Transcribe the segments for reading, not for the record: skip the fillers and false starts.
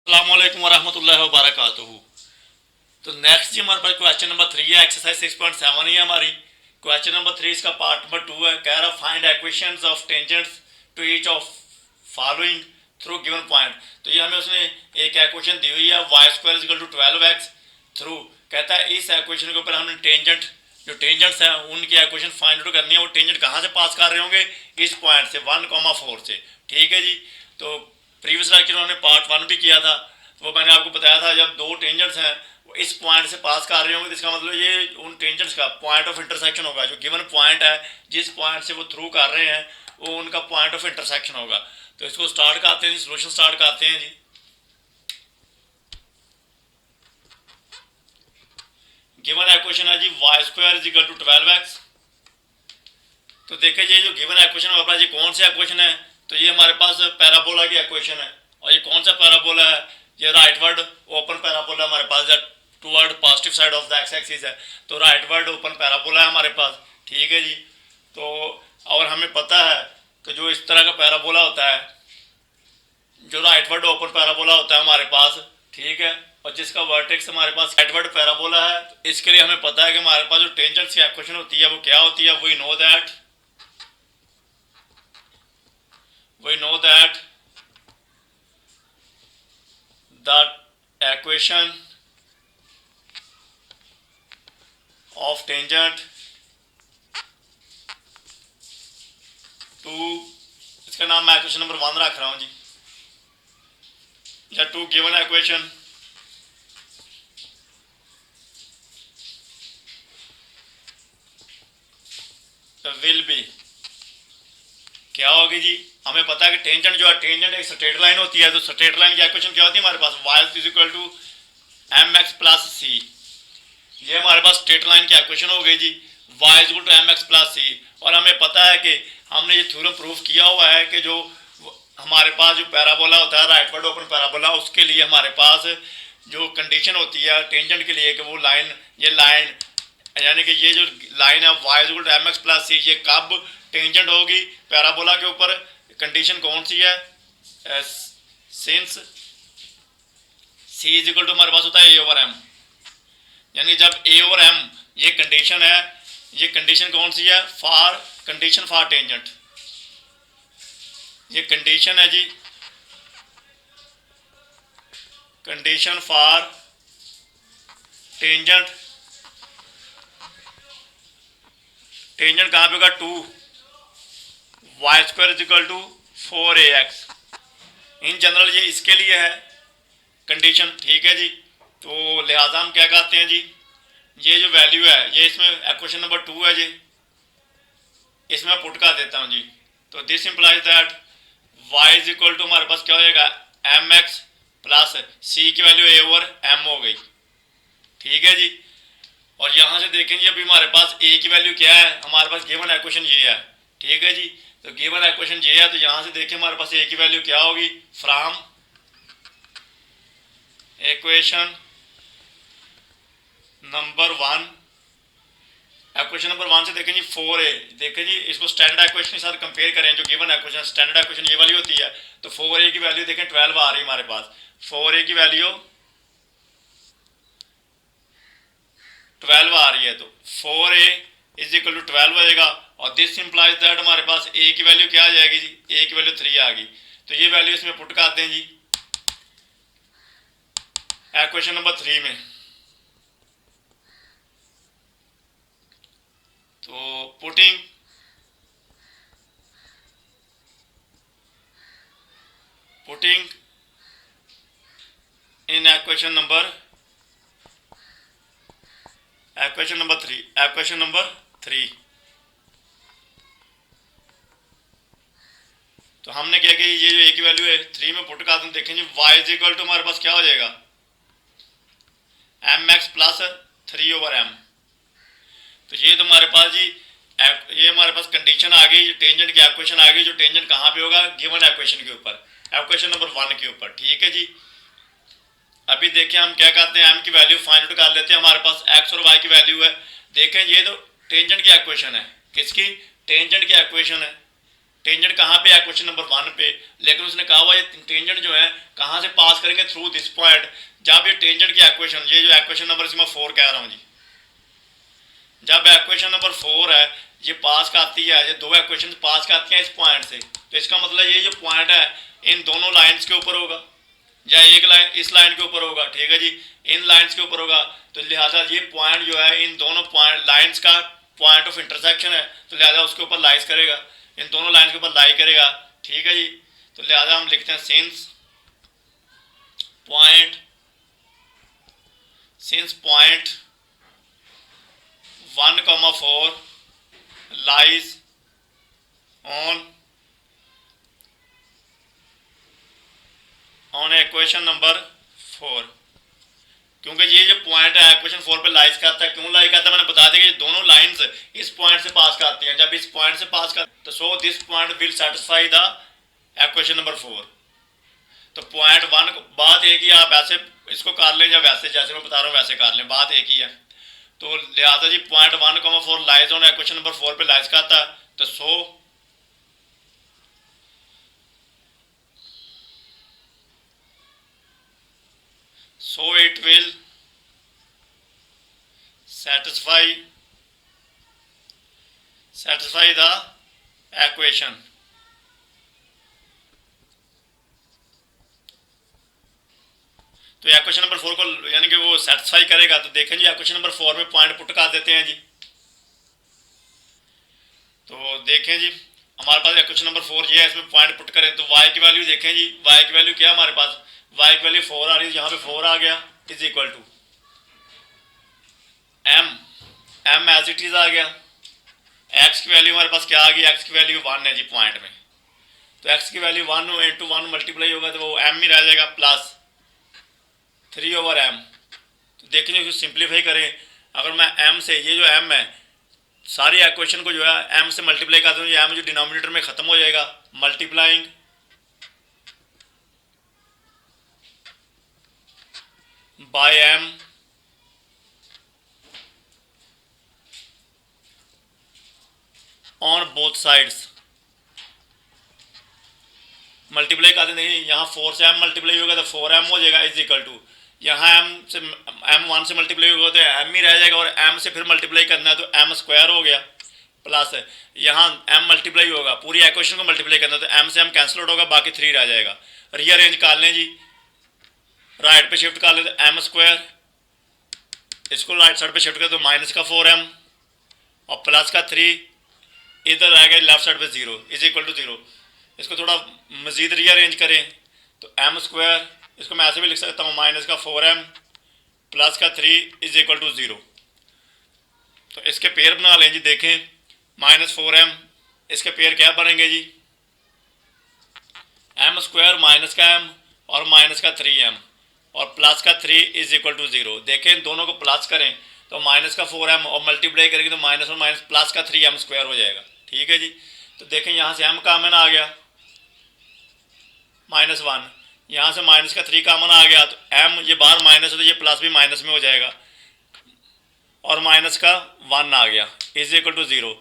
अस्सलामुअलैकुम वरहमतुल्लाहि वबरकातुहू। तो नेक्स्ट जी हमारे पास क्वेश्चन नंबर 3 है, एक्सरसाइज 6.7 ही है हमारी। क्वेश्चन नंबर 3 इसका पार्ट नंबर 2 है। कह रहा find equations of tangents to each of following through given point. तो ये हमें उसने एक इक्वेशन दी हुई है, y square is equal to 12x through. कहता है इस इक्वेशन के ऊपर हमने टेंजेंट जो टेंजेंट्स हैं उनकी इक्वेशन फाइंड आउट करनी है। वो टेंजेंट कहाँ से पास कर रहे होंगे? इस पॉइंट से 1,4 से। ठीक है जी। तो प्रीवियस लेक्चर उन्होंने पार्ट 1 भी किया था, तो वो मैंने आपको बताया था जब दो टेंजेंट्स हैं वो इस पॉइंट से पास कर रहे होंगे तो इसका मतलब ये उन टेंजेंट्स का पॉइंट ऑफ इंटरसेक्शन होगा। जो गिवन पॉइंट है जिस पॉइंट से वो थ्रू कर रहे हैं वो उनका पॉइंट ऑफ इंटरसेक्शन होगा। तो इसको स्टार्ट करते हैं जी, सोल्यूशन स्टार्ट करते हैं जी। गिवन इक्वेशन है जी Y square is equal to 12x। तो देखिए ये जो गिवन इक्वेशन है हमारे पास ये कौन सा इक्वेशन है? तो ये हमारे पास पैराबोला की इक्वेशन है। और ये कौन सा पैराबोला है? ये राइट वर्ड ओपन पैराबोला हमारे पास है, toward positive side of the x axis है। तो राइट वर्ड ओपन पैराबोला है हमारे पास। ठीक है जी। तो और हमें पता है कि जो इस तरह का पैराबोला होता है, जो राइट वर्ड ओपन पैराबोला होता है हमारे पास, ठीक है, और जिसका वर्टेक्स हमारे पास राइट वर्ड पैराबोला है, तो इसके लिए हमें पता है कि हमारे पास जो टेंजेंट्स की इक्वेशन होती है वो क्या होती है? We know that the equation of tangent to, इसका नाम मैं इक्वेशन नंबर 1 रख रहा हूं जी, या to given equation will be क्या होगी जी? हमें पता है कि टेंजेंट जो है, टेंजेंट एक स्ट्रेट लाइन होती है। तो स्ट्रेट लाइन की इक्वेशन क्या होती है हमारे पास? y is equal to mx plus C. ये हमारे पास स्ट्रेट लाइन की इक्वेशन हो गई जी, y is equal to mx plus C. और हमें पता है कि हमने ये थ्योरम प्रूफ किया हुआ है कि जो हमारे पास जो पैराबोला होता है राइट वर्ड ओपन पैराबोला, उसके लिए हमारे पास जो कंडीशन होती है टेंजेंट के लिए कि वो लाइन, ये लाइन यानी कि ये जो लाइन है y is equal to mx plus C, ये कब टेंजेंट होगी पैराबोला के ऊपर? कंडीशन कौन सी है? Since c is equal to हमारे पास होता है ए ओवर एम, यानी जब ए ओवर एम ये कंडीशन है, ये कंडीशन कौन सी है? For condition for tangent. ये कंडीशन है जी, कंडीशन फॉर टेंजेंट। टेंजेंट कहाँ पे होगा? 2 y square is equal to 4ax। In general ये इसके लिए है कंडीशन। ठीक है जी। तो लिहाजा हम क्या कहते हैं जी, ये जो वैल्यू है ये इसमें इक्वेशन नंबर 2 है जी, इसमें पुट कर देता हूँ जी। तो this implies that y is equal to हमारे पास क्या हो जाएगा? mx प्लस सी की वैल्यू a ओवर m हो गई। ठीक है जी। और यहाँ से देखेंगे अभी हमारे पास a की वैल्यू क्या है? हमारे पास गिवन इक्वेशन ये है। ठीक है जी। तो गिवन इक्वेशन ये है, तो यहाँ से देखें हमारे पास a की वैल्यू क्या होगी? From equation number 1, equation number 1 से देखें जी 4a। देखें जी इसको स्टैंडर्ड इक्वेशन के साथ कंपेयर करें, जो गिवन इक्वेशन स्टैंडर्ड इक्वेशन ये वाली होती है। तो 4a की वैल्यू देखें 12 आ रही है हमारे पास। 4a की वैल्यू 12 आ रही है, तो 4a इज इक्वल टू 12 हो जाएगा। और दिस इंप्लाइज दैट हमारे पास a की वैल्यू क्या आ जाएगी जी? a की वैल्यू 3 आ गई। तो ये वैल्यू इसमें पुट कर दें जी इक्वेशन नंबर 3 में। तो पुटिंग इन इक्वेशन नंबर 3, तो हमने क्या किया, ये जो a की वैल्यू है 3 में पुट कर दें। देखें जी y इज इक्वल टू हमारे पास क्या हो जाएगा? mx plus 3 over m। तो ये तो हमारे पास जी ये हमारे पास कंडीशन आ गई, टेंजेंट की इक्वेशन आ गई। जो टेंजेंट कहाँ पे होगा? गिवन इक्वेशन के ऊपर, इक्वेशन नंबर 1 के ऊपर। ठीक है जी। अभी देखें हम क्या करते हैं, m की वैल्यू फाइंड आउट कर लेते हैं। हमारे पास x और y की वैल्यू है। देखें ये तो टेंजेंट की इक्वेशन है। किसकी? टेंजेंट की इक्वेशन है। टेंजेंट कहाँ पे है, क्वेश्चन नंबर 1 पे, लेकिन उसने कहा हुआ ये टेंजेंट जो है कहाँ से पास करेंगे, थ्रू दिस पॉइंट। जब ये टेंजेंट की इक्वेशन, ये जो इक्वेशन नंबर इसमें 4 कह रहा हूँ जी, जब इक्वेशन नंबर 4 है ये पास करती है, ये दो इक्वेशन पास करती हैं इस पॉइंट से, तो इसका मतलब ये जो पॉइंट है इन दोनों लाइन्स के ऊपर होगा, या एक लाइन इस लाइन के ऊपर होगा, ठीक है जी, इन लाइन्स के ऊपर होगा। तो लिहाजा ये पॉइंट जो है इन दोनों पॉइंट लाइन्स का पॉइंट ऑफ इंटरसेक्शन है, तो लिहाजा उसके ऊपर लाइज करेगा, इन दोनों लाइन के ऊपर लाई करेगा, ठीक है जी। तो लिहाजा हम लिखते हैं since point 1,4 lies on equation number 4, क्योंकि ये जो पॉइंट है इक्वेशन 4 पे लाइज करता है, क्यों लाइज करता है मैंने बता दिया कि ये दोनों लाइंस इस पॉइंट से पास करती हैं, जब इस पॉइंट से पास कर तो so this point will satisfy the equation number 4। तो पॉइंट 1 बात एक ही, आप ऐसे इसको कर लें या वैसे जैसे मैं बता रहा हूँ वैसे कर लें, बात एक ही है। तो लिहाजा जी point 1,4 lies on equation number 4 पे लाइज करता है, तो so it will satisfy the equation। तो इक्वेशन नंबर 4 को यानी कि वो सेटिस्फाई करेगा। तो देखें जी इक्वेशन नंबर 4 में पॉइंट पुट कर देते हैं जी। तो देखें जी हमारे पास इक्वेशन नंबर 4 ये है, इसमें पॉइंट पुट करें तो y की वैल्यू देखें जी, y की वैल्यू क्या है हमारे पास, y की वैल्यू 4 आ रही है, यहाँ पे 4 आ गया is equal to m as it is आ गया। x की वैल्यू हमारे पास क्या आ गई, x की वैल्यू 1 है जी पॉइंट में, तो x की वैल्यू 1 इंटू 1 मल्टीप्लाई होगा तो वो m ही रह जाएगा प्लस 3/m। तो देखें इसको सिंप्लीफाई करें, अगर मैं m से ये जो m है सारी इक्वेशन को जो है m से मल्टीप्लाई कर दूँ, ये m जो डिनोमिनेटर में ख़त्म हो जाएगा, multiplying by m on both sides. Multiply कर देंगे, यहाँ 4 से m मल्टीप्लाई होगा तो 4m हो जाएगा इज इक्वल टू, यहाँ m1 से मल्टीप्लाई होगा तो m ही रह जाएगा, और m से फिर मल्टीप्लाई करना है तो m स्क्वायर हो गया, प्लस यहाँ m मल्टीप्लाई होगा, पूरी इक्वेशन को मल्टीप्लाई करना है तो m से m कैंसिल आउट होगा, बाकी 3 रह जाएगा। रीअरेंज कर लें जी, राइट पे शिफ्ट कर लें तो m स्क्वायर, इसको राइट साइड पे शिफ्ट करें तो माइनस का 4m और प्लस का 3, इधर रह गया लेफ्ट साइड पे 0 इज इक्वल टू 0। इसको थोड़ा मज़ीद रीअरेंज करें तो m स्क्वायर, इसको मैं ऐसे भी लिख सकता हूँ माइनस का 4m प्लस का 3 इज इक्वल टू 0। तो इसके पेयर बना लें जी, देखें माइनस 4m इसके पेयर क्या बनेंगे जी, m स्क्वायर माइनस का m और माइनस का 3m और प्लस का 3 इज इक्वल टू 0। देखें इन दोनों को प्लस करें तो माइनस का 4m और मल्टीप्लाई करेंगे तो माइनस और माइनस प्लस का 3m स्क्वायर हो जाएगा, ठीक है जी। तो देखें यहाँ से m कॉमन आ गया -1, यहाँ से माइनस का 3 कॉमन आ गया तो m ये बाहर माइनस है तो ये प्लस भी माइनस में हो जाएगा, और माइनस का 1 आ गया इज इक्वल टू 0।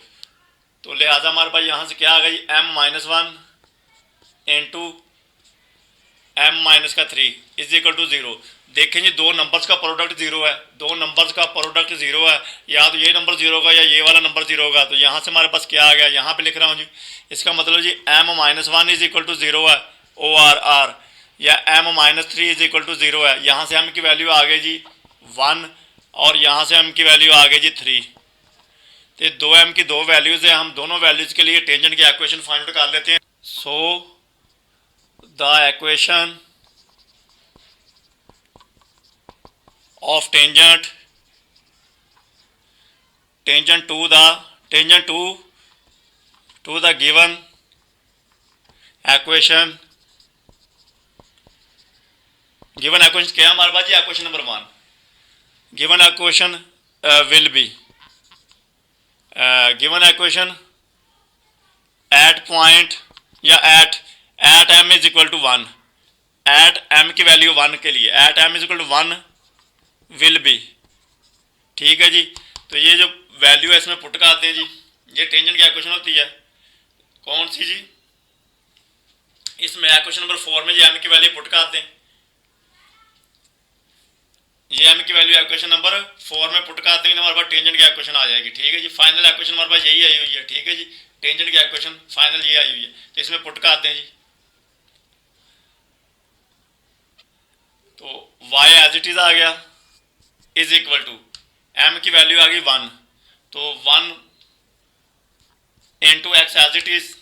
तो लिहाजा हमारे पास यहाँ से क्या आ गया जी, m-1 इंटू m माइनस का 3 इज इक्वल टू 0। देखें जी दो नंबर्स का प्रोडक्ट 0 है, दो नंबर्स का प्रोडक्ट 0 है, या तो ये नंबर 0 होगा या ये वाला नंबर 0 होगा। तो यहाँ से हमारे पास क्या आ गया, यहाँ पे लिख रहा हूँ जी, इसका मतलब जी m-1 इज इक्वल टू 0 है ORR, या m-3 इज इक्वल टू 0 है। यहाँ से m की वैल्यू आ गई जी 1 और यहाँ से m की वैल्यू आ गई जी 3। तो 2m की दो वैल्यूज़ है, हम दोनों वैल्यूज़ के लिए टेंजेंट की इक्वेशन फाइंड आउट कर लेते हैं। So the equation of tangent to the given equation क्या है हमारे पास जी, equation number 1 given equation will be given equation at point या at m is equal to 1, at m की वैल्यू 1 के लिए at m is equal to 1 will B, ठीक है जी। तो ये जो वैल्यू है इसमें पुट करते हैं जी, ये टेंजेंट की इक्वेशन होती है कौन सी जी, इसमें क्वेश्चन नंबर 4 में ये एम की वैल्यू पुट कर दें, ये एम की वैल्यू क्वेश्चन नंबर 4 में पुट कर देंगे तो हमारे पास टेंजेंट की इक्वेशन आ जाएगी। ठीक है जी, फाइनल इक्वेशन हमारे पास यही आई हुई है। ठीक है जी, टेंजेंट की इक्वेशन फाइनल ये आई हुई है, तो इसमें पुट कर दें जी। तो y एज इट इज आ गया इज इक्वल टू एम की वैल्यू आ गई 1, तो 1 into x as it is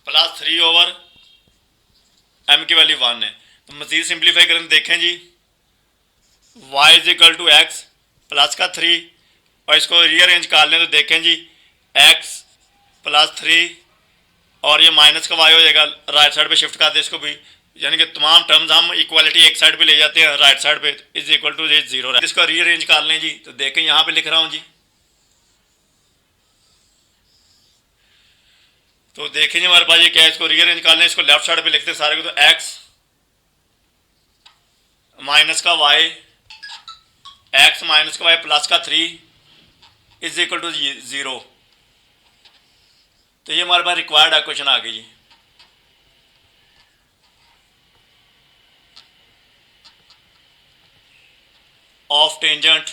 plus 3 over m की वैल्यू 1 है। तो मजीद सिंप्लीफाई करें देखें जी, y is equal to x plus का 3 और इसको रीअरेंज कर लें तो देखें जी x प्लस 3 और ये माइनस का y हो जाएगा, राइट साइड पे शिफ्ट कर दें इसको भी, यानी कि तमाम टर्म्स हम इक्वालिटी एक साइड पे ले जाते हैं राइट साइड पे, इज इक्वल टू ये 0 है। इसको रीअरेंज कर लें जी, तो देखें यहाँ पे लिख रहा हूँ जी, तो देखें जी हमारे पास ये क्या है, इसको रीअरेंज कर लें, इसको लेफ्ट साइड पे लिखते हैं सारे को, तो x माइनस का y, x माइनस का y प्लस का 3 इज इक्वल टू 0। तो ये हमारे पास रिक्वायर्ड इक्वेशन आ गई जी। Of tangent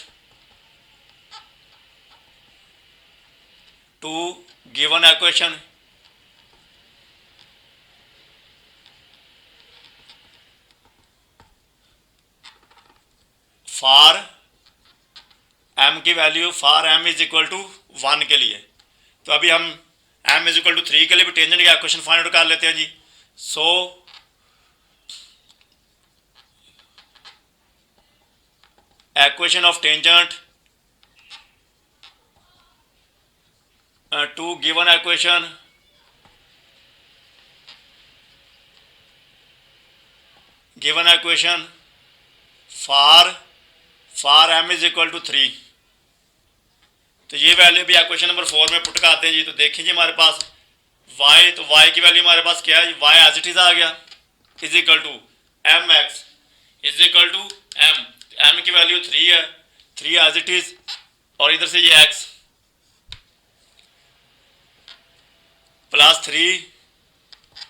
to given equation for m की value for m is equal to 1 के लिए। तो अभी हम m इज इक्वल टू 3 के लिए भी टेंजेंट का इक्वेशन फाइंड आउट कर लेते हैं जी। सो equation of tangent to given equation for m is equal to 3। तो ये वैल्यू भी इक्वेशन नंबर 4 में पुट करते हैं जी। तो देखिए जी हमारे पास y, तो y की वैल्यू हमारे पास क्या है, y एज इट इज आ गया is equal to m x is equal to m की वैल्यू 3 है, 3 एज इट इज, और इधर से ये x प्लस 3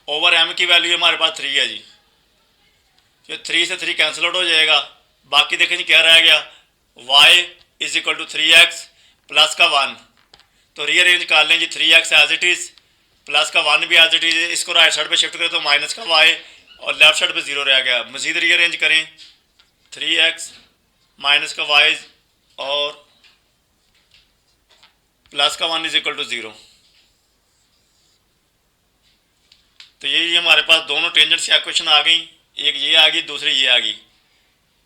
ओवर m की वैल्यू हमारे पास 3 है जी। तो 3 से 3 कैंसिल आउट हो जाएगा, बाकी देखें जी क्या रह गया, y is equal to 3x plus का 1। तो रीअरेंज कर लें जी, 3x as it is plus का 1 भी एज इट इज, इसको राइट साइड पे शिफ्ट करें तो माइनस का y और लेफ्ट साइड पे 0 रह गया। मजीद रीअरेंज करें, 3x माइनस का y और प्लस का 1 इज इक्वल टू 0। तो ये हमारे पास दोनों टेंजेंट की इक्वेशन आ गई, एक ये आ गई दूसरी ये आ गई।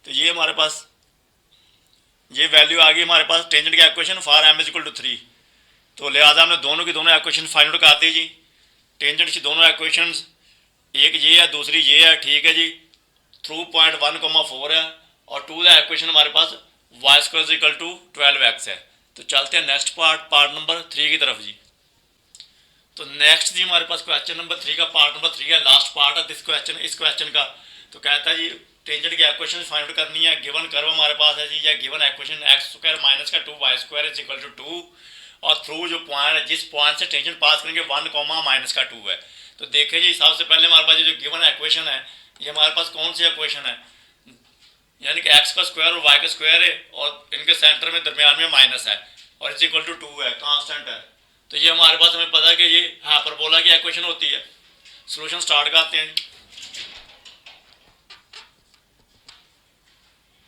तो ये हमारे पास ये वैल्यू आ गई हमारे पास टेंजेंट की equation for m is equal to 3। तो लिहाजा हमने दोनों की दोनों इक्वेशन फाइंड आउट कर दी जी। टेंजेंट की दोनों इक्वेशंस, एक ये है दूसरी ये है, ठीक है जी, थ्रू पॉइंट 1,4 है, और टू द इक्वेशन हमारे पास y square is equal to 12x है। तो चलते हैं नेक्स्ट पार्ट नंबर 3 की तरफ जी। तो नेक्स्ट जी हमारे पास क्वेश्चन नंबर 3 का पार्ट नंबर 3 है, लास्ट पार्ट है इस क्वेश्चन का। तो कहता है जी टेंजेंट की इक्वेशन फाइंड आउट करनी है, गिवन कर्व हमारे पास है जी, या given equation x square minus का 2y square is equal to 2, और थ्रू जो पॉइंट है जिस पॉइंट से टेंजेंट पास करेंगे 1, माइनस का 2 है। तो देखिए जी सबसे पहले हमारे पास जो गिवन इक्वेशन है, ये हमारे पास कौन सी इक्वेशन है, यानी कि एक्स का स्क्वायर और वाई का स्क्वायर है, और इनके सेंटर में दरमियान में माइनस है, और इज इक्वल टू 2 है, कांस्टेंट है। तो ये हमारे पास हमें पता है कि ये हाइपरबोला की इक्वेशन होती है। सॉल्यूशन स्टार्ट करते हैं।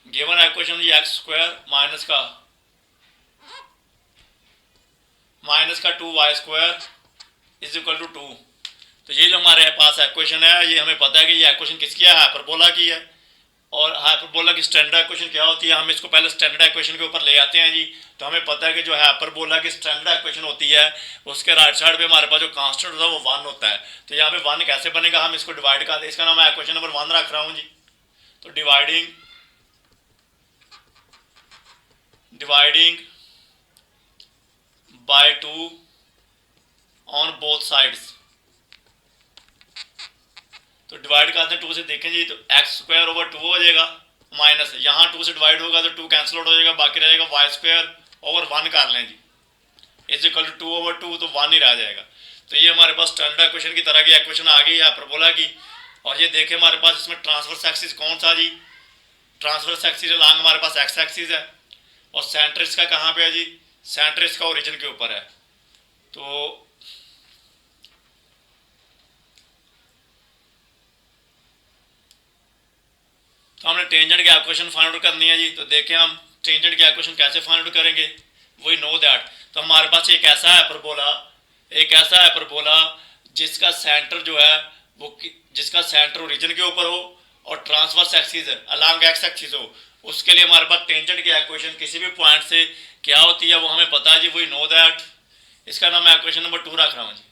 गिवन इक्वेशन ये एक्स स्क्वायर माइनस का 2y square is equal to 2। तो ये जो हमारे पास इक्वेशन है, ये हमें पता है कि ये इक्वेशन किसकी है, हाइपरबोला की है। और हाइपरबोला की स्टैंडर्ड इक्वेशन क्या होती है, हम इसको पहले स्टैंडर्ड इक्वेशन के ऊपर ले आते हैं जी। तो हमें पता है कि जो हाइपरबोला की स्टैंडर्ड इक्वेशन होती है, उसके राइट साइड पे हमारे पास जो कांस्टेंट होता है वो 1 होता है। तो यहाँ पे 1 कैसे बनेगा, हम इसको डिवाइड कर दें, इसका नाम मैं इक्वेशन नंबर 1 रख रहा हूँ जी। तो dividing by 2 on both sides. तो डिवाइड करते हैं 2 से, देखें जी, तो एक्स स्क्वायर ओवर 2 हो जाएगा, माइनस यहाँ 2 से डिवाइड होगा तो 2 कैंसिल आउट हो जाएगा, बाकी रहेगा वाई स्क्वायर ओवर 1 कर लें जी, इज इक्वल टू 2 ओवर 2, तो 1 ही रह जाएगा। तो ये हमारे पास स्टैंडर्ड इक्वेशन की तरह की इक्वेशन आ गई हाइपरबोला की। और ये देखें हमारे पास इसमें ट्रांसवर्स एक्सिस कौन सा जी, ट्रांसवर्स एक्सिस अलॉन्ग हमारे पास एक्स एक्सिस है, और सेंटर इसका कहाँ पे है जी, सेंटर इसका ओरिजिन के ऊपर है। तो हमने टेंजेंट की इक्वेशन फाइंड आउट करनी है जी। तो देखें हम टेंजेंट की इक्वेशन कैसे फाइंड आउट करेंगे, वही नो दैट। तो हमारे पास एक ऐसा हाइपरबोला जिसका सेंटर जो है वो जिसका सेंटर ओरिजिन के ऊपर हो और transverse axis along x axis हो, उसके लिए हमारे पास टेंजेंट की इक्वेशन किसी भी पॉइंट से क्या होती है वो हमें पता है जी, वही नो दैट। इसका नाम मैं इक्वेशन नंबर 2 रख रहा हूँ जी,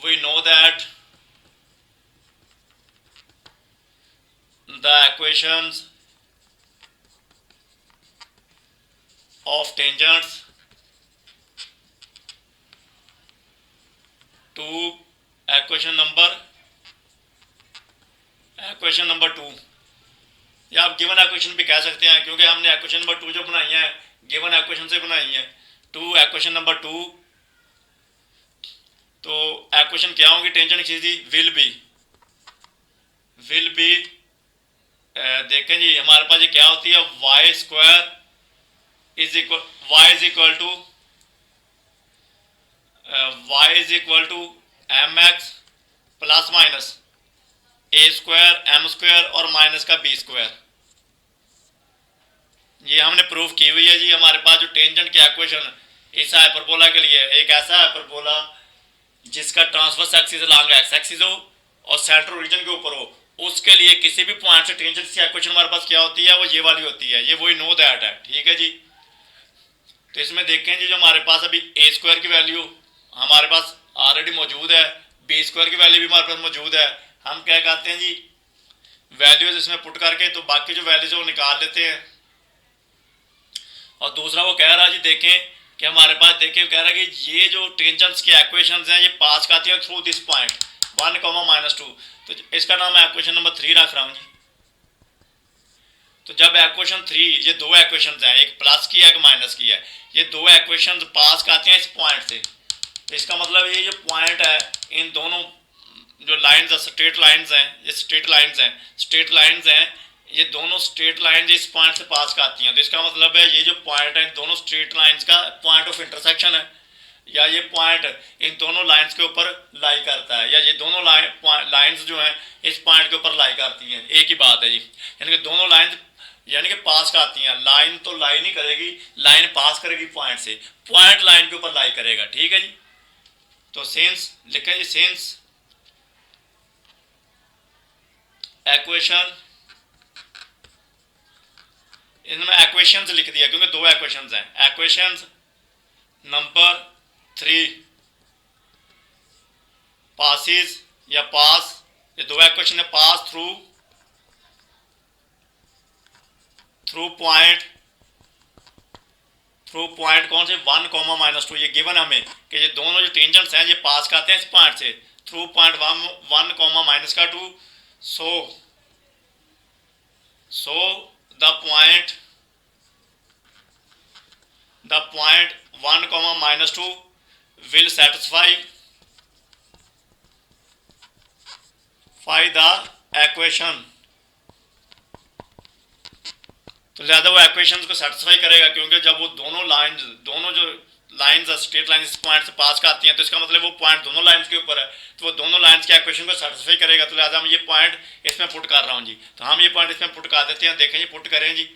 वही know that the equations of tangents to equation number 2, या आप गिवन इक्वेशन भी कह सकते हैं, क्योंकि हमने इक्वेशन नंबर 2 जो बनाई है गिवन इक्वेशन से बनाई है, टू इक्वेशन नंबर 2। तो इक्वेशन क्या होंगी टेंजेंट की जी, विल बी देखें जी हमारे पास ये क्या होती है, y is equal to m x plus minus a square m square और माइनस का बी स्क्वायर। ये हमने प्रूव की हुई है जी। हमारे पास जो टेंजेंट की इक्वेशन इस हाइपरबोला के लिए, एक ऐसा हाइपरबोला जिसका transverse axis along x axis हो और सेंटर ओरिजिन के ऊपर हो, उसके लिए किसी भी पॉइंट से टेंजेंट की इक्वेशन हमारे पास क्या होती है, वो ये वाली होती है, ये वही नो दैट है। ठीक है जी। तो इसमें देखें जी जो हमारे पास अभी ए स्क्वायर की वैल्यू हमारे पास ऑलरेडी मौजूद है, बी स्क्वायर की वैल्यू भी हमारे पास मौजूद है। हम क्या कहते हैं जी, वैल्यूज इसमें पुट करके तो बाकी जो वैल्यूज है वो निकाल लेते हैं। और दूसरा वो कह रहा है जी देखें कि हमारे पास देखें कह रहा है कि ये जो टेंजेंट्स की इक्वेशंस हैं ये पास करती हैं थ्रू दिस पॉइंट 1, -2। तो इसका नाम मैं इक्वेशन नंबर 3 रख रहा हूँ जी। तो जब इक्वेशन 3, ये दो इक्वेशंस हैं, एक प्लस की है एक माइनस की है, ये दो इक्वेशंस पास करती हैं इस पॉइंट से, तो इसका मतलब ये जो पॉइंट है इन दोनों जो लाइंस है स्ट्रेट लाइंस हैं, ये स्ट्रेट लाइंस हैं, ये दोनों स्ट्रेट लाइंस इस पॉइंट से पास करती हैं। तो इसका मतलब है ये जो पॉइंट है इन दोनों स्ट्रेट लाइंस का पॉइंट ऑफ इंटरसेक्शन है, या ये पॉइंट इन दोनों लाइंस के ऊपर लाई करता है, या ये दोनों लाइंस जो हैं इस पॉइंट के ऊपर लाई करती हैं। एक ही बात है जी, यानी कि दोनों लाइंस यानी कि पास करती हैं। लाइन तो लाई नहीं करेगी, लाइन पास करेगी पॉइंट से, पॉइंट लाइन के ऊपर लाई करेगा। ठीक है जी। तो सेंस लिखें जी, सेंस इक्वेशन, इनमें इक्वेशंस लिख दिया क्योंकि दो इक्वेशंस हैं। इक्वेशंस नंबर 3 पासिस या पास, ये दो इक्वेशन है, पास थ्रू पॉइंट कौन से 1, -2। ये गिवन हमें कि ये दोनों जो टेंजेंट्स हैं ये पास करते हैं इस पॉइंट से through point 1, -2। So the point 1, -2 will satisfy the equation। तो लिहाजा वो इक्वेशंस को सेटिस्फाई करेगा, क्योंकि जब वो दोनों जो लाइंस स्ट्रेट लाइन इस पॉइंट से पास करती हैं तो इसका मतलब वो पॉइंट दोनों लाइंस के ऊपर है, तो वो दोनों लाइंस के इक्वेशन को सेटिस्फाई करेगा। तो लिहाजा हम ये पॉइंट इसमें पुट कर रहा हूँ जी। तो हम ये पॉइंट इसमें पुट कर देते हैं। देखें जी, पुट करें जी।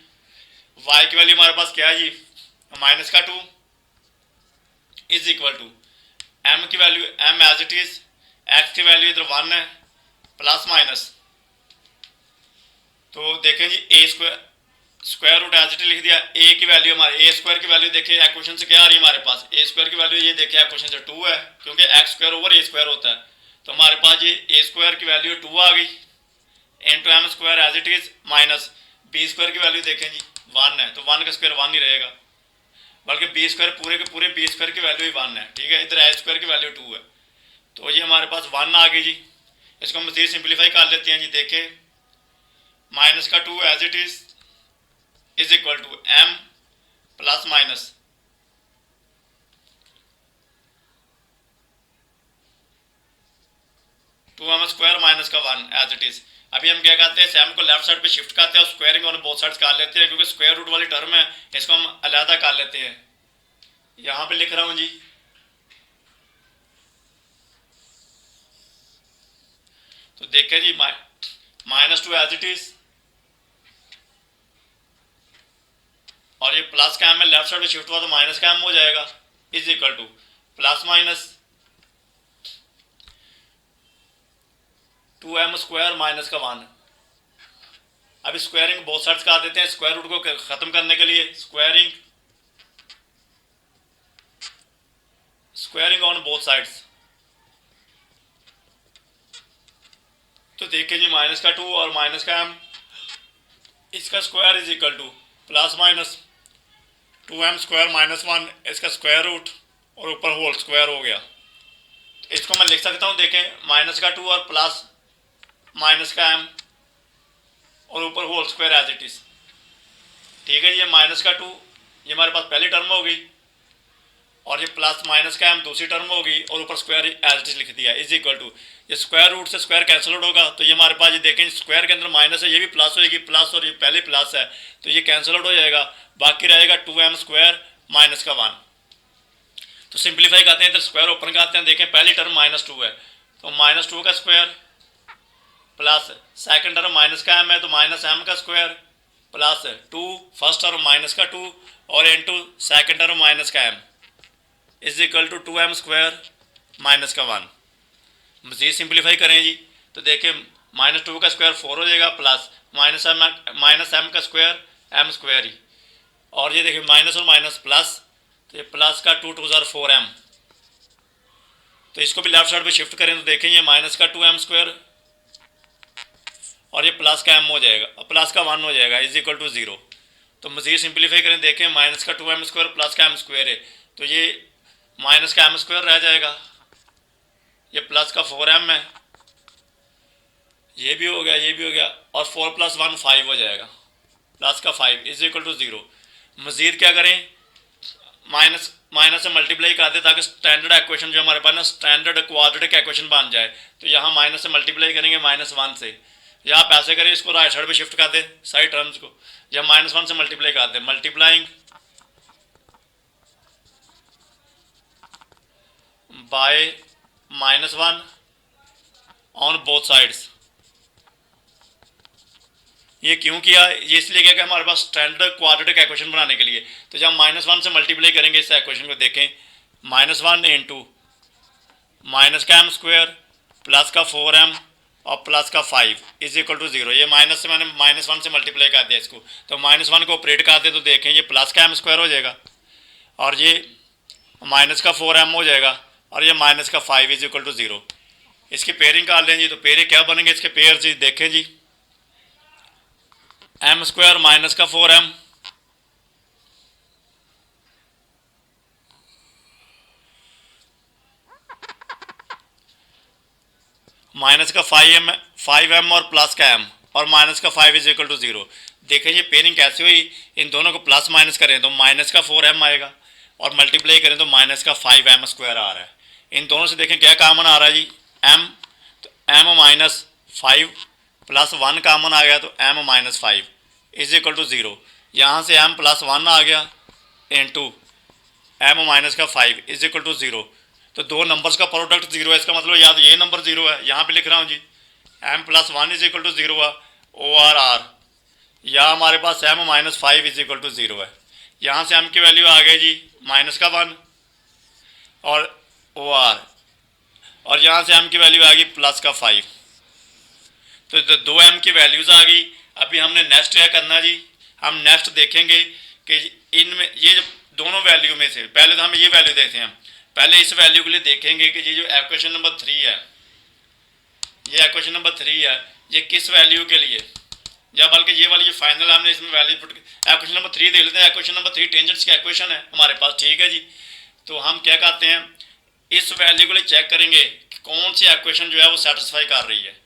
वाई की वैल्यू हमारे पास क्या है जी, -2 इज इक्वल टू एम की value m as it is, x की वैल्यू इधर 1 है प्लस माइनस। तो देखें जी a square root as it लिख दिया। ए की वैल्यू हमारे ए स्क्वायर की वैल्यू देखिए इक्वेशन से क्या आ रही है हमारे पास, ए स्क्वायर की वैल्यू ये देखिए इक्वेशन से 2 है, क्योंकि एक्स स्क्वायर ओवर ए स्क्वायर होता है। तो हमारे पास ये ए स्क्वायर की वैल्यू 2 आ गई into m square as it is minus b square की वैल्यू देखें जी 1 है, तो 1 का स्क्वायर 1 ही रहेगा, बल्कि बी स्क्वायर पूरे के पूरे बी स्क्वायर की वैल्यू ही 1 है। ठीक है, इधर ए स्क्वायर की वैल्यू 2 है, तो ये हमारे पास 1 आ गई जी। इसको मज़ीद सिंप्लीफाई कर लेते हैं जी। देखें माइनस का 2 as it is equal to m plus minus 2m² minus का 1 एज इट इज़। अभी हम क्या करते हैं, सैम को लेफ्ट साइड पे शिफ्ट करते हैं और स्क्वायरिंग ऑन बोथ साइड्स कर लेते हैं, क्योंकि स्क्वायर रूट वाली टर्म है, इसको हम अलहदा कर लेते हैं। यहाँ पे लिख रहा हूँ जी, तो देखें जी -2 एज इट इज़, और ये प्लस का एम है, लेफ्ट साइड पे शिफ्ट हुआ तो माइनस का एम हो जाएगा, is equal to plus minus 2m² minus का 1। अभी स्क्वायरिंग बोथ साइड्स कर देते हैं स्क्वायर रूट को ख़त्म करने के लिए। स्क्वायरिंग ऑन बोथ साइड्स, तो देखें जी -2 और माइनस का m, इसका square is equal to plus minus 2m² minus 1, इसका स्क्वायर रूट और ऊपर होल स्क्वायर हो गया। तो इसको मैं लिख सकता हूँ, देखें -2 और प्लस माइनस का m और ऊपर whole square as it is. ठीक है जी, ये -2 ये हमारे पास पहली टर्म हो गई, और ये प्लस माइनस का m दूसरी टर्म होगी, और ऊपर स्क्वायर एज इट इज लिख दिया, इज इक्वल टू ये स्क्वायर रूट से स्क्वायर कैंसिल आउट होगा, तो ये हमारे पास ये देखें स्क्वायर के अंदर माइनस है, ये भी प्लस होएगी, प्लस और ये पहले प्लस है तो ये कैंसिल आउट हो जाएगा, बाकी रहेगा 2m² माइनस का 1। तो सिंप्लीफाई करते हैं, इधर स्क्वायर ओपन करते हैं, देखें पहली टर्म -2 है तो -2 का square plus second term minus का m है तो -m का square plus 2 first term minus का 2 और इनटू सेकंड टर्म माइनस का m is equal to 2m² minus का 1। मज़ीद सिंप्लीफाई करें जी, तो देखें -2 का स्क्वायर 4 हो जाएगा, प्लस -m का स्क्वायर m² ही, और ये देखिए माइनस और माइनस प्लस, तो ये प्लस का 2 2 4m, तो इसको भी लेफ्ट साइड पे शिफ्ट करें तो देखें ये माइनस का 2m² और ये प्लस का m हो जाएगा, प्लस का 1 हो जाएगा, इज इक्वल टू 0। तो मज़ीद सिंप्लीफाई करें, देखें माइनस का 2m² प्लस का m² है, तो ये माइनस का m² रह जाएगा, ये प्लस का 4m है, ये भी हो गया, ये भी हो गया, और 4 + 1 5 हो जाएगा, प्लस का 5 इज इक्वल टू 0। मज़ीद क्या करें, माइनस से मल्टीप्लाई कर दे ताकि स्टैंडर्ड इक्वेशन जो हमारे पास ना स्टैंडर्ड क्वाड्रेटिक इक्वेशन बन जाए। तो यहाँ माइनस से मल्टीप्लाई करेंगे -1 से, या आप ऐसे करें इसको राइट साइड पे शिफ्ट कर दें साइड टर्म्स को, या -1 से मल्टीप्लाई कर दें, multiplying by -1 on both sides. ये क्यों किया, ये इसलिए किया कि हमारे पास स्टैंडर्ड क्वाड्रेटिक इक्वेशन बनाने के लिए। तो जब -1 से मल्टीप्लाई करेंगे इस इक्वेशन को, देखें -1 इंटू माइनस का m² प्लस का 4m और प्लस का 5 इज इक्वल टू 0। ये माइनस से मैंने -1 से मल्टीप्लाई कर दिया इसको, तो -1 को ऑपरेट कर दे तो देखें ये प्लस का m² हो जाएगा, और ये माइनस का 4m हो जाएगा, और ये माइनस का 5 इज इक्वल टू 0। इसकी पेयरिंग कर लें जी, तो पेयरिंग क्या बनेंगे इसके पेयर जी, देखें जी m² माइनस का 4m माइनस का 5m और प्लस का m और माइनस का 5 इज इक्वल टू 0। देखें ये पेयरिंग कैसे हुई, इन दोनों को प्लस माइनस करें तो माइनस का 4m आएगा, और मल्टीप्लाई करें तो माइनस का 5m² आ रहा है। इन दोनों से देखें क्या कॉमन आ रहा है जी, m, तो m - 5 प्लस 1 कॉमन आ गया, तो m - 5 इज इक्वल टू 0। यहाँ से m + 1 आ गया into m - 5 is equal to 0। तो दो नंबर्स का प्रोडक्ट 0 है, इसका मतलब या तो ये नंबर 0 है, यहाँ पे लिख रहा हूँ जी m + 1 इज इक्वल टू 0 है OR, या हमारे पास m - 5 इज इक्वल टू 0 है। यहाँ से m की वैल्यू आ गई जी -1 और OR, और यहाँ से m की वैल्यू आ गई प्लस का 5। तो 2m की वैल्यूज़ आ गई। अभी हमने नेक्स्ट क्या करना जी, हम नेक्स्ट देखेंगे कि इनमें ये जो दोनों वैल्यू में से पहले तो हम ये वैल्यू देखते हैं, पहले इस वैल्यू के लिए देखेंगे कि ये जो इक्वेशन नंबर 3 है, ये इक्वेशन नंबर 3 है, ये किस वैल्यू के लिए, या बल्कि ये वाली जो फाइनल हमने इसमें वैल्यू पुट, इक्वेशन नंबर 3 देख लेते हैं। इक्वेशन नंबर 3 टेंजेंट्स की इक्वेशन है हमारे पास, ठीक है जी। तो हम क्या करते हैं, इस वैल्यू के लिए चेक करेंगे कि कौन सी इक्वेशन जो है वो सेटिस्फाई कर रही है,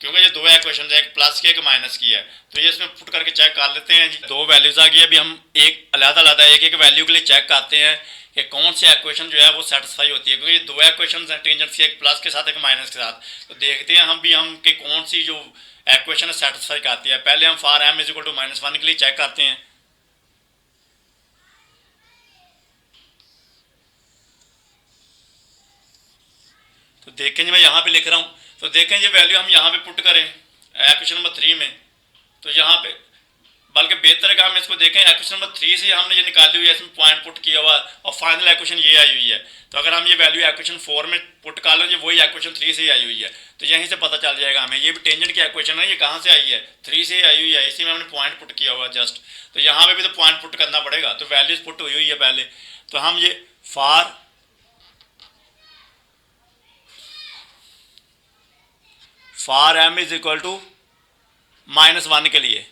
क्योंकि ये दो इक्वेशन है, एक प्लस की एक माइनस की है, तो ये इसमें पुट करके चेक कर लेते हैं जी। दो वैल्यूज़ आ गई, अभी हम एक अलग-अलग एक एक वैल्यू के लिए चेक करते हैं कि कौन सी इक्वेशन जो है वो सेटिस्फाई होती है, क्योंकि ये दो इक्वेशन हैं टेंजेंट की, एक प्लस के साथ एक माइनस के साथ। तो देखते हैं हम कि कौन सी जो इक्वेशन सेटिस्फाई करती है। पहले हम for m is equal to -1 के लिए चेक करते हैं। तो देखें जी मैं यहाँ पे लिख रहा हूँ, तो देखें ये वैल्यू हम यहाँ पे पुट करें इक्वेशन नंबर 3 में, तो यहाँ पे बल्कि बेहतर है कि हम इसको देखें इक्वेशन नंबर 3 से हमने ये निकाली हुई है, इसमें पॉइंट पुट किया हुआ और फाइनल इक्वेशन ये आई हुई है। तो अगर हम ये वैल्यू इक्वेशन 4 में पुट कर लें, वही इक्वेशन 3 से ही आई हुई है, तो यहीं से पता चल जाएगा हमें ये भी टेंजेंट की इक्वेशन है, ये कहाँ से आई है, 3 से आई हुई है, इसी में हमने पॉइंट पुट किया हुआ जस्ट। तो यहाँ पर भी तो पॉइंट पुट करना पड़ेगा, तो वैल्यूज पुट हुई है पहले। तो हम ये for m is equal to -1 के लिए,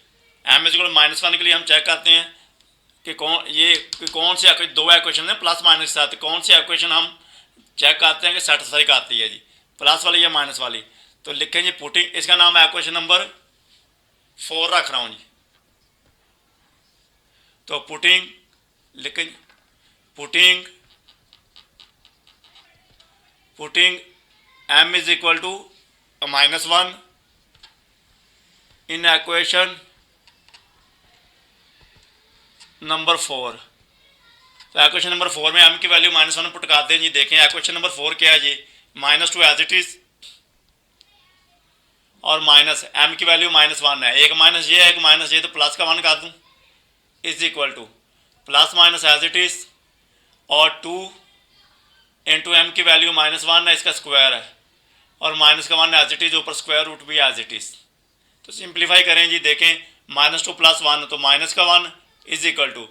m इज इक्वल -1 के लिए हम चेक करते हैं कि कौन सी दो इक्वेशन है प्लस माइनस के साथ, कौन सी इक्वेशन हम चेक करते हैं कि सेटिस्फाई करती है जी, प्लस वाली या माइनस वाली। तो लिखें जी पुटिंग, इसका नाम है इक्वेशन नंबर 4 रख रहा हूँ जी। तो पुटिंग लिखें, putting m is equal to -1 in equation number 4। तो इक्वेशन नंबर 4 में m की वैल्यू -1 पुट कर दें जी। देखें इक्वेशन नंबर 4 क्या है जी, -2 एज इट इज और माइनस m की वैल्यू -1 है, एक माइनस ये है एक माइनस ये, तो प्लस का 1 कर दूँ is equal to plus minus as it is और 2 इंटू m की वैल्यू -1 है, इसका स्क्वायर है और माइनस का 1 एज इट इज, ऊपर स्क्वायर रूट भी एज इट इज। तो सिंप्लीफाई करें जी। देखें -2 + 1 तो माइनस का 1 is equal to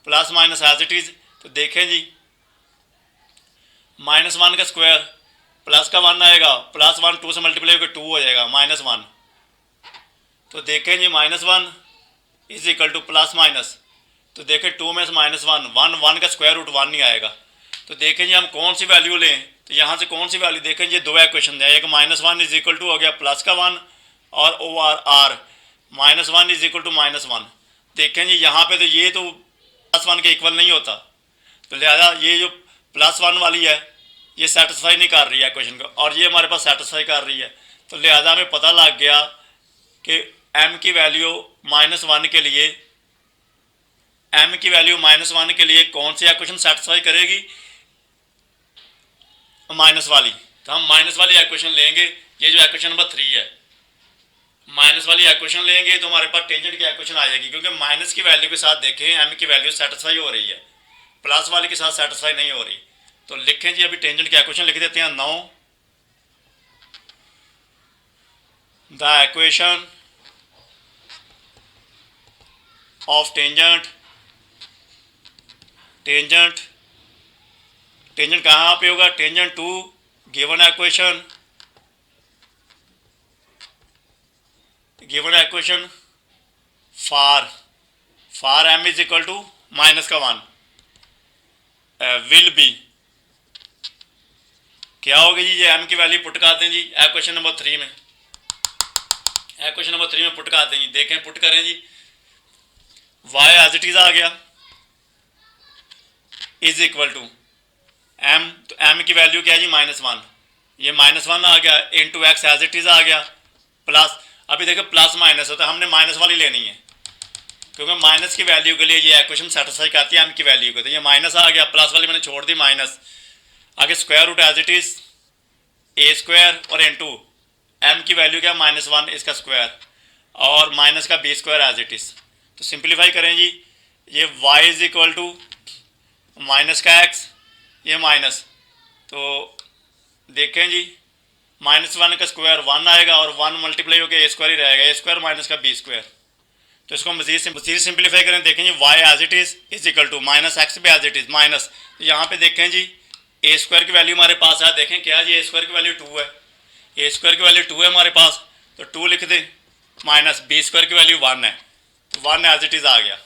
plus minus as it is. तो देखें जी -1 का स्क्वायर प्लस का 1 आएगा, प्लस 1 2 से मल्टीप्लाई होकर 2 हो जाएगा -1। तो देखें जी -1 is equal to plus minus, तो देखें 2 में से -1 1 का स्क्वायर रूट 1 नहीं आएगा। तो देखें जी हम कौन सी वैल्यू लें, तो यहाँ से कौन सी वैल्यू, देखें ये दो इक्वेशन है, एक -1 इज इक्वल टू हो गया प्लस का 1 और OR -1 इज इक्वल टू -1। देखें जी यहाँ पे तो ये तो +1 के इक्वल नहीं होता, तो लिहाजा ये जो +1 वाली है ये सेटिस्फाई नहीं कर रही है इक्वेशन को, और ये हमारे पास सेटिस्फाई कर रही है। तो लिहाजा हमें पता लग गया कि m की वैल्यू -1 के लिए, m की वैल्यू -1 के लिए कौन सी इक्वेशन सेटिस्फाई करेगी, माइनस वाली। तो हम माइनस वाली इक्वेशन लेंगे, ये जो इक्वेशन नंबर 3 है, माइनस वाली इक्वेशन लेंगे तो हमारे पास टेंजेंट की इक्वेशन आ जाएगी, क्योंकि माइनस की वैल्यू के साथ देखें m की वैल्यू सेटिस्फाई हो रही है, प्लस वाली के साथ सेटिस्फाई नहीं हो रही। तो लिखें जी अभी टेंजेंट की इक्वेशन लिख देते हैं। Now the equation of tangent कहाँ पे होगा, tangent to given equation for m is equal to -1 will be क्या होगी जी, ये m की वैल्यू पुट कर दें जी इक्वेशन नंबर 3 में, पुट कर दें जी। देखें पुट करें जी, y एज इट इज आ गया इज इक्वल टू m, तो m की वैल्यू क्या है जी -1, ये -1 आ गया into x as it is आ गया प्लस, अभी देखो प्लस माइनस है तो हमने माइनस वाली लेनी है, क्योंकि माइनस की वैल्यू के लिए ये इक्वेशन सेटिस्फाई करती है m की वैल्यू को। तो ये माइनस आ गया, प्लस वाली मैंने छोड़ दी माइनस, आगे square root as it is a² और इंटू m की वैल्यू क्या -1 इसका स्क्वायर और माइनस का b² एज इट इज। तो सिंप्लीफाई करें जी, ये y is equal to minus का x, ये माइनस, तो देखें जी -1 का स्क्वायर 1 आएगा और 1 मल्टीप्लाई होकर a² ही रहेगा, a² माइनस का b²। तो इसको मजीद सिंप्लीफाई करें, देखें जी y as it is equal to -x पे एज इट इज माइनस, तो यहाँ पे देखें जी a² की वैल्यू हमारे पास है, देखें क्या जी a² की वैल्यू 2 है, a² की वैल्यू 2 है हमारे पास, तो 2 लिख दें, माइनस b² की वैल्यू 1 है, तो 1 एज इट इज आ गया।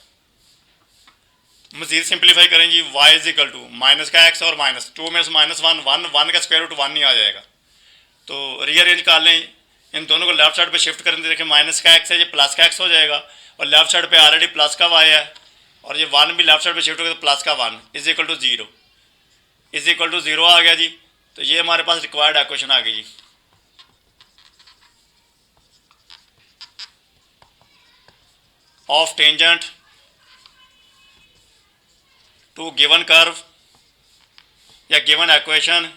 मजीद सिंप्लीफाई करें जी, y is equal to minus का x और माइनस 2 में से -1 1 का स्क्वायर रूट 1 नहीं आ जाएगा, तो रीअरेंज कर लें, इन दोनों को लेफ्ट साइड पे शिफ्ट करें तो देखें माइनस का x है, ये प्लस का x हो जाएगा और लेफ्ट साइड पे ऑलरेडी प्लस का y है और ये 1 भी लेफ्ट साइड पे शिफ्ट हो गया तो प्लस का 1 is equal to 0। Is equal to 0 आ गया जी। तो ये हमारे पास रिक्वायर्ड इक्वेशन आ गई जी। Of tangent to given curve या given equation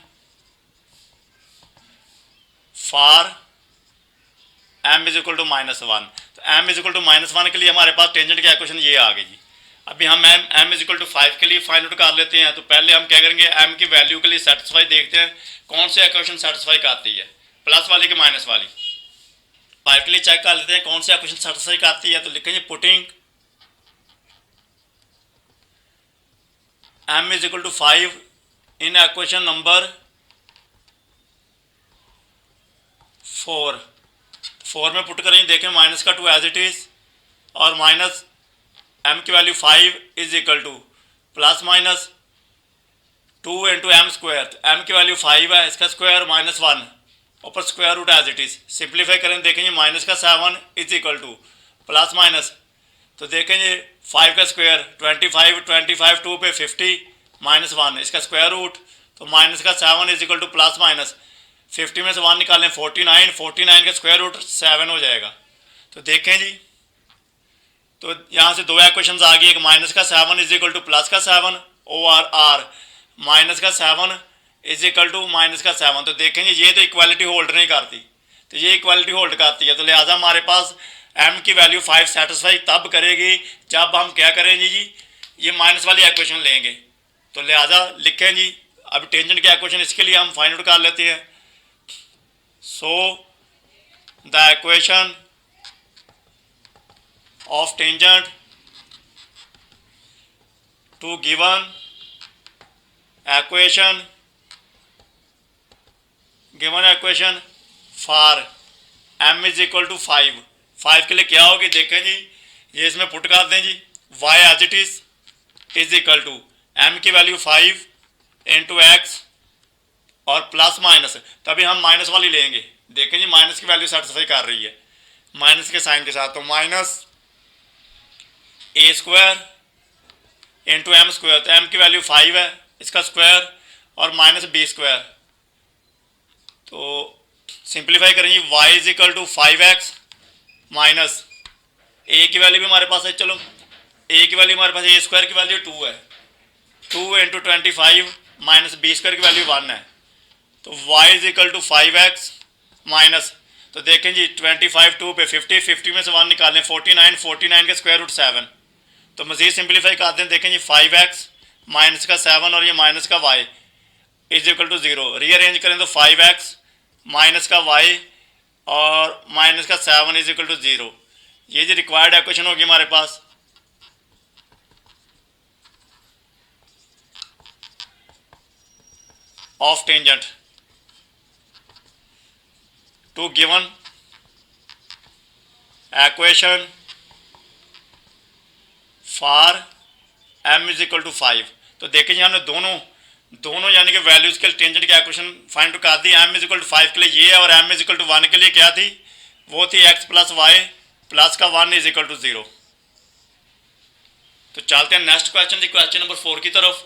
for m is equal to -1। तो m इज इक्वल टू -1 के लिए हमारे पास टेंजेंट की इक्वेशन ये आ गई जी। अभी हम m इज इक्वल टू 5 के लिए फाइंड आउट कर लेते हैं। तो पहले हम क्या करेंगे, m की वैल्यू के लिए सेटिस्फाई देखते हैं कौन सी इक्वेशन सेटिस्फाई करती है, प्लस वाली कि माइनस वाली। 5 के लिए चेक कर लेते हैं कौन सी इक्वेशन सेटिस्फाई करती है। तो लिखेंगे putting m is equal to 5 in equation number 4 में पुट करेंगे, देखें माइनस का 2 एज इट इज़ और माइनस m की value 5 is equal to plus minus 2 into m square. तो m की वैल्यू 5 है, इसका स्क्वायर -1 ऊपर square root as it is. Simplify करेंगे, देखेंगे माइनस का 7 is equal to plus minus, तो देखेंगे 5 का स्क्वायर 25 2 पे 50 -1 इसका स्क्वायर रूट। तो माइनस का 7 is equal to plus minus 50 में से 1 निकालें 49 का स्क्वायर रूट 7 हो जाएगा। तो देखें जी, तो यहाँ से दो इक्वेशंस आ गई, एक माइनस का 7 इज इक्वल टू प्लस का 7 और माइनस का 7 इज इक्वल टू माइनस का 7। तो देखेंगे ये तो इक्वालिटी होल्ड नहीं करती, तो ये इक्वालिटी होल्ड करती है। तो लिहाजा हमारे पास m की वैल्यू 5 सेटिस्फाई तब करेगी जब हम क्या करेंगे जी, ये माइनस वाली इक्वेशन लेंगे। तो लिहाजा लिखें जी, अब टेंजेंट की इक्वेशन इसके लिए हम फाइंड आउट कर लेते हैं। So the equation of tangent to given equation for m is equal to 5 के लिए क्या होगी, देखें जी, ये इसमें पुट कर दें जी, y as it is equal to m की वैल्यू 5 इंटू एक्स और प्लस माइनस, तभी हम माइनस वाली लेंगे। देखें जी माइनस की वैल्यू सेटिस्फाई कर रही है माइनस के साइन के साथ। तो minus a square into m square, तो m की वैल्यू 5 है, इसका स्क्वायर और माइनस b स्क्वायर। तो सिंप्लीफाई करेंगे, y is equal to 5x minus a की वैल्यू भी हमारे पास है, चलो a की वैल्यू हमारे पास a स्क्वायर की वैल्यू 2 है, 2 इंटू 25 माइनस b स्क्वायर की वैल्यू 1 है। तो y is equal to 5x minus, तो देखें जी 25 2 पे 50 में से 1 निकालें 49 का स्क्वायर रूट 7। तो मज़ीद सिंप्लीफाई कर दें, देखें जी 5x माइनस का 7 और ये माइनस का y is equal to 0। Rearrange करें तो 5x माइनस का y और माइनस का 7 इज इक्वल टू 0। ये जो रिक्वायर्ड इक्वेशन होगी हमारे पास। Of tangent to given equation for m is equal to 5। तो देखें जी हमने दोनों यानी कि वैल्यूज के टेंजेंट की इक्वेशन फाइंड आउट कर दी। m इज इक्वल टू 5 के लिए ये है और m इज इक्वल टू 1 के लिए क्या थी, वो थी x प्लस वाई प्लस का 1 इज इक्वल टू 0। तो चलते हैं नेक्स्ट क्वेश्चन जी, क्वेश्चन नंबर 4 की तरफ।